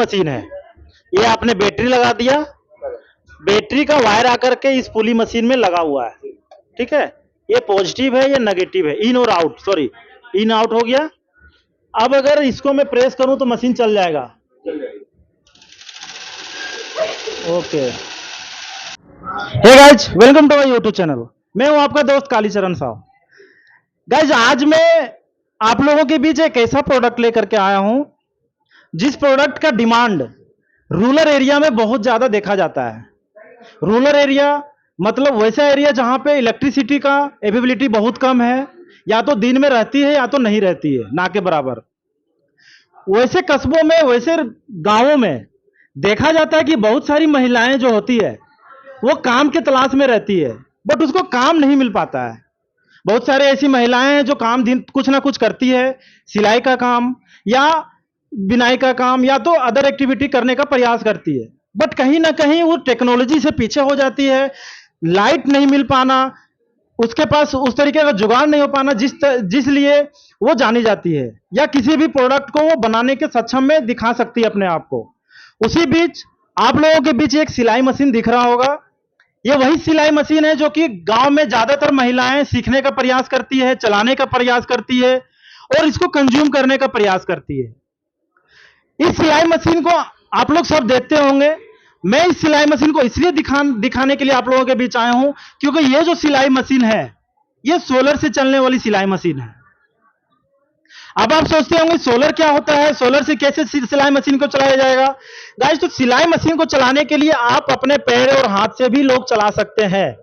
Machine है। ये आपने बैटरी लगा दिया, बैटरी का वायर आकर के इस पुली मशीन में लगा हुआ है, ठीक है। ये पॉजिटिव है, ये नेगेटिव है, इन और आउट, सॉरी इन आउट हो गया। अब अगर इसको मैं प्रेस करूं तो मशीन चल जाएगा। Okay, hey guys, welcome to my YouTube channel. मैं हूं आपका दोस्त कालीचरण साहब। गाइज, आज मैं आप लोगों के बीच एक ऐसा प्रोडक्ट लेकर के आया हूं जिस प्रोडक्ट का डिमांड रूरल एरिया में बहुत ज्यादा देखा जाता है। रूरल एरिया मतलब वैसा एरिया जहां पे इलेक्ट्रिसिटी का अवेलेबिलिटी बहुत कम है, या तो दिन में रहती है या तो नहीं रहती है, ना के बराबर। वैसे कस्बों में, वैसे गांवों में देखा जाता है कि बहुत सारी महिलाएं जो होती है वो काम के तलाश में रहती है, बट उसको काम नहीं मिल पाता है। बहुत सारे ऐसी महिलाएं हैं जो काम दिन कुछ ना कुछ करती है, सिलाई का काम या बिनाई का काम या तो अदर एक्टिविटी करने का प्रयास करती है, बट कहीं ना कहीं वो टेक्नोलॉजी से पीछे हो जाती है। लाइट नहीं मिल पाना, उसके पास उस तरीके का जुगाड़ नहीं हो पाना जिस लिए वो जानी जाती है, या किसी भी प्रोडक्ट को वो बनाने के सक्षम में दिखा सकती है अपने आप को। उसी बीच आप लोगों के बीच एक सिलाई मशीन दिख रहा होगा। ये वही सिलाई मशीन है जो कि गांव में ज्यादातर महिलाएं सीखने का प्रयास करती है, चलाने का प्रयास करती है और इसको कंज्यूम करने का प्रयास करती है। इस सिलाई मशीन को आप लोग सब देखते होंगे। मैं इस सिलाई मशीन को इसलिए दिखाने के लिए आप लोगों के बीच आया हूं क्योंकि ये जो सिलाई मशीन है ये सोलर से चलने वाली सिलाई मशीन है। अब आप सोचते होंगे सोलर क्या होता है, सोलर से कैसे सिलाई मशीन को चलाया जाएगा। गाइस, तो सिलाई मशीन को चलाने के लिए आप अपने पैर और हाथ से भी लोग चला सकते हैं,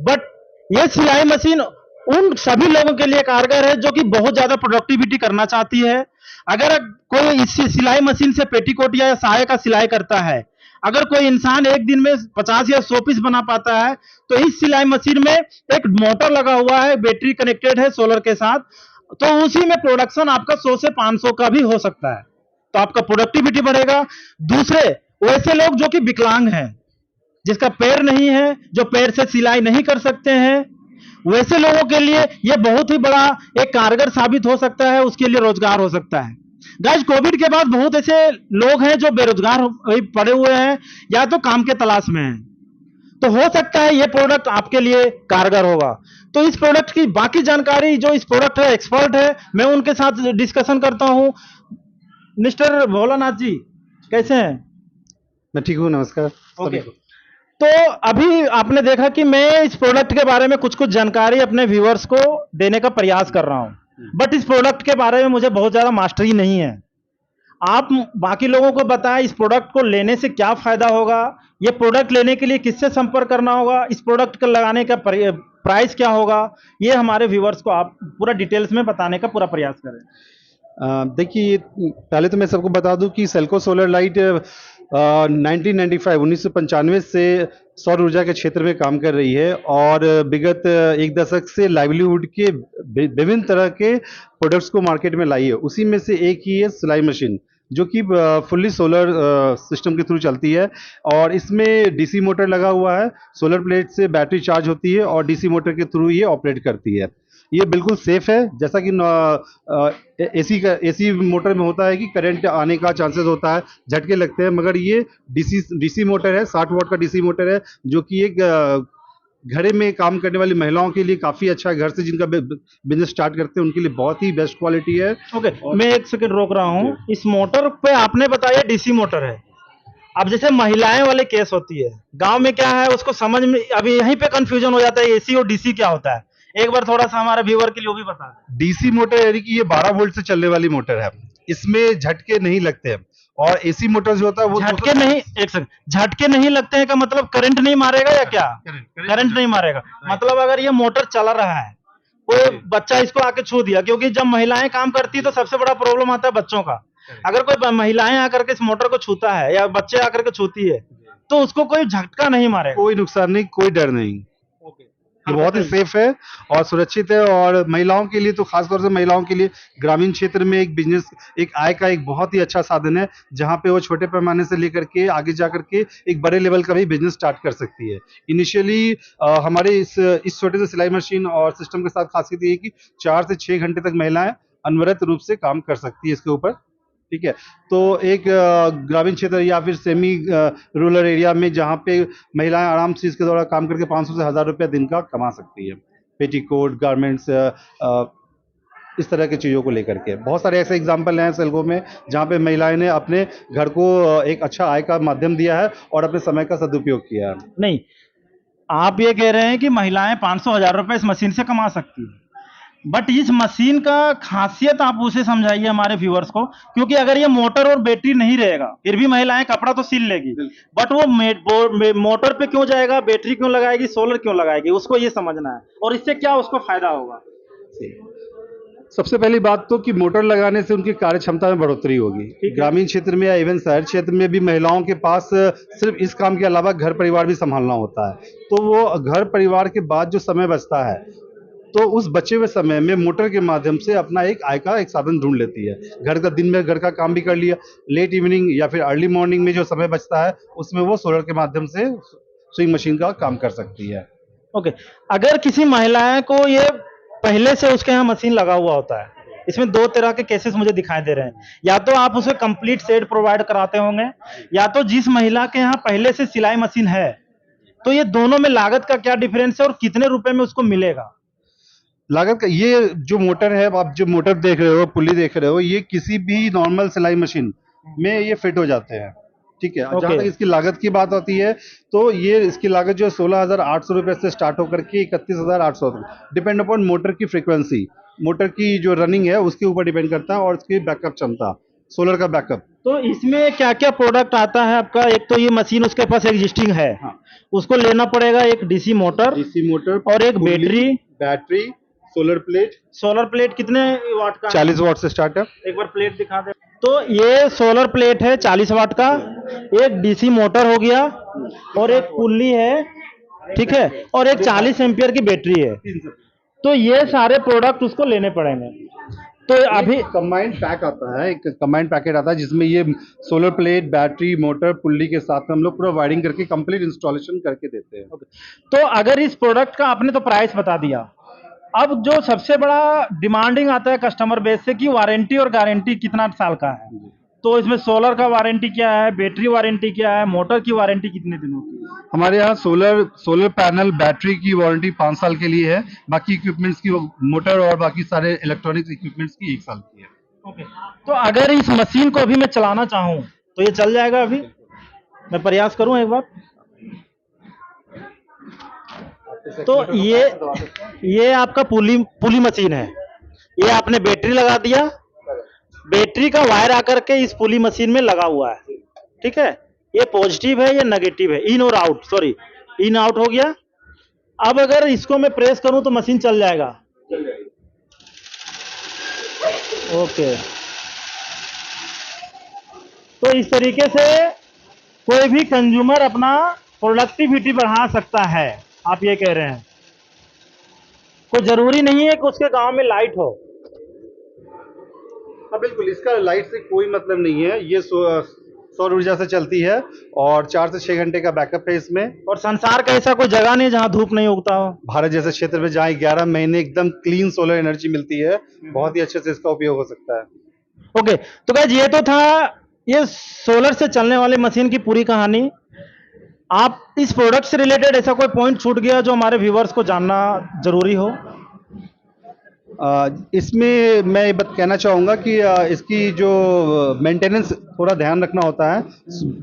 बट ये सिलाई मशीन उन सभी लोगों के लिए कारगर है जो कि बहुत ज्यादा प्रोडक्टिविटी करना चाहती है। अगर कोई इस सिलाई मशीन से पेटीकोट या साया का सिलाई करता है, अगर कोई इंसान एक दिन में 50 या 100 पीस बना पाता है, तो इस सिलाई मशीन में एक मोटर लगा हुआ है, बैटरी कनेक्टेड है सोलर के साथ, तो उसी में प्रोडक्शन आपका 100 से 500 का भी हो सकता है, तो आपका प्रोडक्टिविटी बढ़ेगा। दूसरे वैसे लोग जो कि विकलांग हैं, जिसका पैर नहीं है, जो पैर से सिलाई नहीं कर सकते हैं, वैसे लोगों के लिए यह बहुत ही बड़ा एक कारगर साबित हो सकता है, उसके लिए रोजगार हो सकता है। गाइस, कोविड के बाद बहुत ऐसे लोग हैं जो बेरोजगार पड़े हुए हैं या तो काम के तलाश में हैं, तो हो सकता है ये प्रोडक्ट आपके लिए कारगर होगा। तो इस प्रोडक्ट की बाकी जानकारी जो इस प्रोडक्ट है एक्सपर्ट है, मैं उनके साथ डिस्कशन करता हूं। मिस्टर भोलानाथ जी, कैसे हैं? मैं ठीक हूँ, नमस्कार। ओके, तो अभी आपने देखा कि मैं इस प्रोडक्ट के बारे में कुछ जानकारी अपने व्यूअर्स को देने का प्रयास कर रहा हूं, बट इस प्रोडक्ट के बारे में मुझे बहुत ज्यादा मास्टरी नहीं है। आप बाकी लोगों को बताएं इस प्रोडक्ट को लेने से क्या फायदा होगा, ये प्रोडक्ट लेने के लिए किससे संपर्क करना होगा, इस प्रोडक्ट को लगाने का प्राइस क्या होगा, ये हमारे व्यूअर्स को आप पूरा डिटेल्स में बताने का पूरा प्रयास करें। देखिए, पहले तो मैं सबको बता दूं कि सेल्को सोलर लाइट 1995 से सौर ऊर्जा के क्षेत्र में काम कर रही है और विगत एक दशक से लाइवलीहुड के विभिन्न तरह के प्रोडक्ट्स को मार्केट में लाई है। उसी में से एक ही है सिलाई मशीन, जो कि फुल्ली सोलर सिस्टम के थ्रू चलती है और इसमें डीसी मोटर लगा हुआ है। सोलर प्लेट से बैटरी चार्ज होती है और डीसी मोटर के थ्रू ये ऑपरेट करती है। ये बिल्कुल सेफ है, जैसा कि एसी मोटर में होता है कि करंट आने का चांसेस होता है, झटके लगते हैं, मगर ये डीसी मोटर है, 60 वॉट का डीसी मोटर है, जो कि एक घरे में काम करने वाली महिलाओं के लिए काफी अच्छा है। घर से जिनका बिजनेस स्टार्ट करते हैं उनके लिए बहुत ही बेस्ट क्वालिटी है। ओके, मैं एक सेकंड रोक रहा हूँ। इस मोटर पे आपने बताया डीसी मोटर है। अब जैसे महिलाएं वाले केस होती है, गांव में क्या है उसको समझ में अभी यहीं पे कंफ्यूजन हो जाता है, एसी और डीसी क्या होता है। एक बार थोड़ा सा हमारे व्यूअर के लिए वो भी बता। डीसी मोटर यानी कि ये 12 वोल्ट से चलने वाली मोटर है, इसमें झटके नहीं लगते हैं। और एसी मोटर जो होता है वो झटके नहीं, एक सेकंड, झटके नहीं लगते हैं का मतलब करंट नहीं मारेगा या क्या? करंट नहीं मारेगा, मतलब अगर ये मोटर चला रहा है, कोई बच्चा इसको आके छू दिया, क्योंकि जब महिलाएं काम करती है तो सबसे बड़ा प्रॉब्लम आता है बच्चों का। अगर कोई महिलाएं आकर के इस मोटर को छूता है या बच्चे आकर के छूती है तो उसको कोई झटका नहीं मारेगा, कोई नुकसान नहीं, कोई डर नहीं। ये बहुत ही सेफ है और सुरक्षित है, और महिलाओं के लिए तो खासतौर से महिलाओं के लिए ग्रामीण क्षेत्र में एक बिजनेस, एक आय का एक बहुत ही अच्छा साधन है, जहां पे वो छोटे पैमाने से लेकर के आगे जाकर के एक बड़े लेवल का भी बिजनेस स्टार्ट कर सकती है। इनिशियली हमारे इस छोटे से सिलाई मशीन और सिस्टम के साथ खासियत ये है कि 4 से 6 घंटे तक महिलाएं अनवरत रूप से काम कर सकती है इसके ऊपर। ठीक है। तो एक ग्रामीण क्षेत्र या फिर सेमी रूरल एरिया में जहाँ पे महिलाएं आराम से इसके द्वारा काम करके 500 से 1000 रुपया दिन का कमा सकती है, पेटीकोट, गारमेंट्स, इस तरह की चीज़ों को लेकर के बहुत सारे ऐसे एग्जाम्पल हैं सेल्को में जहाँ पे महिलाएं ने अपने घर को एक अच्छा आय का माध्यम दिया है और अपने समय का सदुपयोग किया है। नहीं, आप ये कह रहे हैं कि महिलाएं 500,000 रुपए इस मशीन से कमा सकती हैं, बट इस मशीन का खासियत आप उसे समझाइए हमारे व्यूअर्स को, क्योंकि अगर ये मोटर और बैटरी नहीं रहेगा फिर भी महिलाएं कपड़ा तो सिल लेगी, बट वो मोटर पे क्यों जाएगा, बैटरी क्यों लगाएगी, सोलर क्यों लगाएगी, उसको ये समझना है और इससे क्या उसको फायदा होगा। सबसे पहली बात तो कि मोटर लगाने से उनकी कार्य क्षमता में बढ़ोतरी होगी। ग्रामीण क्षेत्र में या इवन शहर क्षेत्र में भी महिलाओं के पास सिर्फ इस काम के अलावा घर परिवार भी संभालना होता है, तो वो घर परिवार के बाद जो समय बचता है तो उस बचे हुए समय में मोटर के माध्यम से अपना एक आय का एक साधन ढूंढ लेती है। घर का दिन में घर का काम भी कर लिया, लेट इवनिंग या फिर अर्ली मॉर्निंग में जो समय बचता है उसमें वो सोलर के माध्यम से स्विंग मशीन का काम कर सकती है। ओके, अगर किसी महिलाएं को ये पहले से उसके यहाँ मशीन लगा हुआ होता है, इसमें दो तरह के केसेस मुझे दिखाई दे रहे हैं, या तो आप उसे कंप्लीट सेट प्रोवाइड कराते होंगे, या तो जिस महिला के यहाँ पहले से सिलाई मशीन है, तो ये दोनों में लागत का क्या डिफरेंस है और कितने रुपए में उसको मिलेगा। लागत का ये जो मोटर है, आप जो मोटर देख रहे हो, पुली देख रहे हो, ये किसी भी नॉर्मल सिलाई मशीन में ये फिट हो जाते हैं, ठीक है। जहाँ तक इसकी लागत की बात होती है तो ये इसकी लागत जो है 16,800 रुपए से स्टार्ट होकर के 31,800, डिपेंड अपॉन मोटर की फ्रीक्वेंसी, मोटर की जो रनिंग है उसके ऊपर डिपेंड करता है और उसकी बैकअप क्षमता, सोलर का बैकअप। तो इसमें क्या क्या प्रोडक्ट आता है आपका, एक तो ये मशीन उसके पास एग्जिस्टिंग है, हाँ। उसको लेना पड़ेगा एक डीसी मोटर और एक बैटरी, सोलर प्लेट कितने वाट का 40 वाट से स्टार्ट है। एक बार प्लेट दिखा दे। तो ये सोलर प्लेट है 40 वाट का, एक डीसी मोटर हो गया और एक पुल्ली है, ठीक है, और एक 40 एम्पियर की बैटरी है। तो ये सारे प्रोडक्ट उसको लेने पड़ेंगे। तो अभी कंबाइंड पैक आता है, एक कंबाइंड पैकेट आता है जिसमें ये solar plate, battery, motor, pulley के साथ में हम लोग पूरा वायरिंग करके कंप्लीट इंस्टॉलेशन करके देते हैं। तो अगर इस प्रोडक्ट का आपने तो प्राइस बता दिया, अब जो सबसे बड़ा डिमांडिंग आता है कस्टमर बेस से कि वारंटी और गारंटी कितना साल का है, तो इसमें सोलर का वारंटी क्या है, बैटरी वारंटी क्या है, मोटर की वारंटी कितने दिनों की है? हमारे यहाँ सोलर पैनल, बैटरी की वारंटी 5 साल के लिए है, बाकी इक्विपमेंट्स की, मोटर और बाकी सारे इलेक्ट्रॉनिक्स इक्विपमेंट्स की 1 साल की है। ओके, तो अगर इस मशीन को अभी मैं चलाना चाहूँ तो ये चल जाएगा? अभी मैं प्रयास करूँ एक बार। तो ये आपका पुली मशीन है, ये आपने बैटरी लगा दिया, बैटरी का वायर आकर के इस पुली मशीन में लगा हुआ है, ठीक है। ये पॉजिटिव है, ये नेगेटिव है, इन और आउट, सॉरी इन आउट हो गया। अब अगर इसको मैं प्रेस करूं तो मशीन चल जाएगा। ओके, तो इस तरीके से कोई भी कंज्यूमर अपना प्रोडक्टिविटी बढ़ा सकता है, आप ये कह रहे हैं। कोई जरूरी नहीं है कि उसके गांव में लाइट हो। हाँ बिल्कुल, इसका लाइट से कोई मतलब नहीं है, ये सौर ऊर्जा से चलती है और 4 से 6 घंटे का बैकअप है इसमें। और संसार का ऐसा कोई जगह नहीं जहां धूप नहीं उगता हो। भारत जैसे क्षेत्र में जहाँ 11 महीने एकदम क्लीन सोलर एनर्जी मिलती है, बहुत ही अच्छे से इसका उपयोग हो सकता है। ओके, तो गाइस ये तो था ये सोलर से चलने वाली मशीन की पूरी कहानी। आप इस प्रोडक्ट से रिलेटेड ऐसा कोई पॉइंट छूट गया जो हमारे व्यूवर्स को जानना जरूरी हो? इसमें मैं ये बात कहना चाहूँगा कि इसकी जो मेंटेनेंस थोड़ा ध्यान रखना होता है।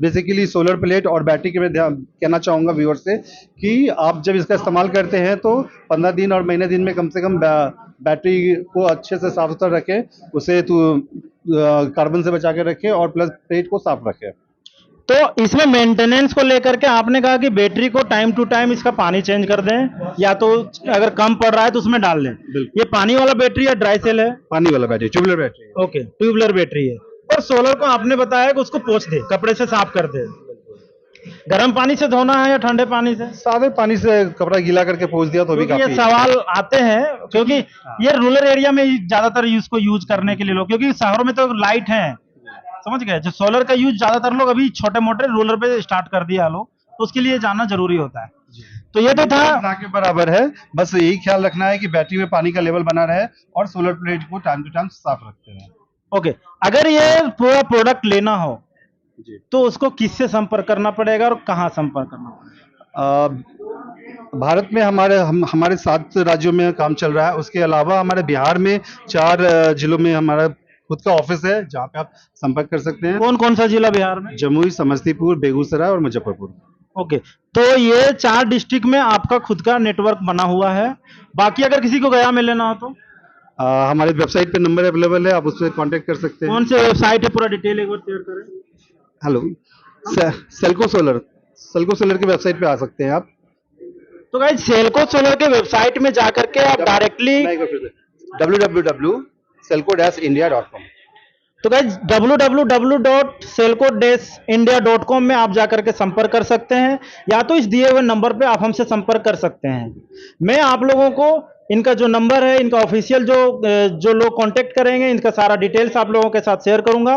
बेसिकली सोलर प्लेट और बैटरी के मैं ध्यान कहना चाहूँगा व्यूअर से कि आप जब इसका इस्तेमाल करते हैं तो 15 दिन और महीने दिन में कम से कम बैटरी को अच्छे से साफ सुथरा रखें, उसे कार्बन से बचा के रखें और प्लस प्लेट को साफ रखें। तो इसमें मेंटेनेंस को लेकर के आपने कहा कि बैटरी को टाइम टू टाइम इसका पानी चेंज कर दें, या तो अगर कम पड़ रहा है तो उसमें डाल दें। ये पानी वाला बैटरी या ड्राई सेल है? पानी वाला battery, tubular battery. Okay, tubular battery है। और सोलर को आपने बताया कि उसको पोंछ दे, कपड़े से साफ कर दे। गर्म पानी से धोना है या ठंडे पानी से? सादे पानी से कपड़ा गीला करके पोंछ दिया तो भी काफी। ये सवाल आते हैं क्योंकि ये रूरल एरिया में ज्यादातर इसको यूज करने के लिए लोग, क्योंकि शहरों में तो लाइट है, समझ गए, जो सोलर का यूज ज्यादातर लोग अभी छोटे मोटे रूलर पे स्टार्ट कर दिया लोग, तो उसके लिए जानना जरूरी होता है। तो ये तो था ना के बराबर है, बस यही ख्याल रखना है कि बैटरी में पानी का लेवल बना रहे और सोलर प्लेट को टाइम टू टाइम साफ रखते हैं। ओके, अगर ये पूरा प्रोडक्ट लेना हो जी। तो उसको किससे संपर्क करना पड़ेगा और कहाँ संपर्क करना पड़ेगा? भारत में हमारे 7 राज्यों में काम चल रहा है। उसके अलावा हमारे बिहार में 4 जिलों में हमारा खुद का ऑफिस है, जहाँ पे आप संपर्क कर सकते हैं। कौन कौन सा जिला बिहार में? जमुई, समस्तीपुर, बेगूसराय और मुजफ्फरपुर। ओके, तो ये 4 डिस्ट्रिक्ट में आपका खुद का नेटवर्क बना हुआ है। बाकी अगर किसी को गया में लेना हो तो हमारे वेबसाइट पे नंबर अवेलेबल है, आप उससे कांटेक्ट कर सकते हैं। कौन से वेबसाइट है, पूरा डिटेल एक बार शेयर करें। हेलो, सेल्को सोलर की वेबसाइट पे आ सकते हैं आप। तो गाइस सेल्को सोलर के वेबसाइट में जाकर के आप डायरेक्टली www.selco-india.com। तो गाइज www.selco-india.com में आप जाकर के संपर्क कर सकते हैं, या तो इस दिए हुए नंबर पे आप हमसे संपर्क कर सकते हैं। मैं आप लोगों को इनका जो नंबर है, इनका ऑफिशियल जो लोग कांटेक्ट करेंगे, इनका सारा डिटेल्स आप लोगों के साथ शेयर करूंगा।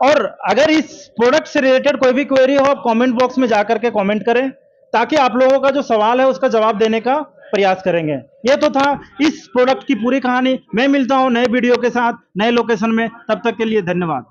और अगर इस प्रोडक्ट से रिलेटेड कोई भी क्वेरी हो, आप कमेंट बॉक्स में जाकर के कमेंट करें, ताकि आप लोगों का जो सवाल है उसका जवाब देने का प्रयास करेंगे। ये तो था इस प्रोडक्ट की पूरी कहानी। मैं मिलता हूं नए वीडियो के साथ, नए लोकेशन में। तब तक के लिए धन्यवाद।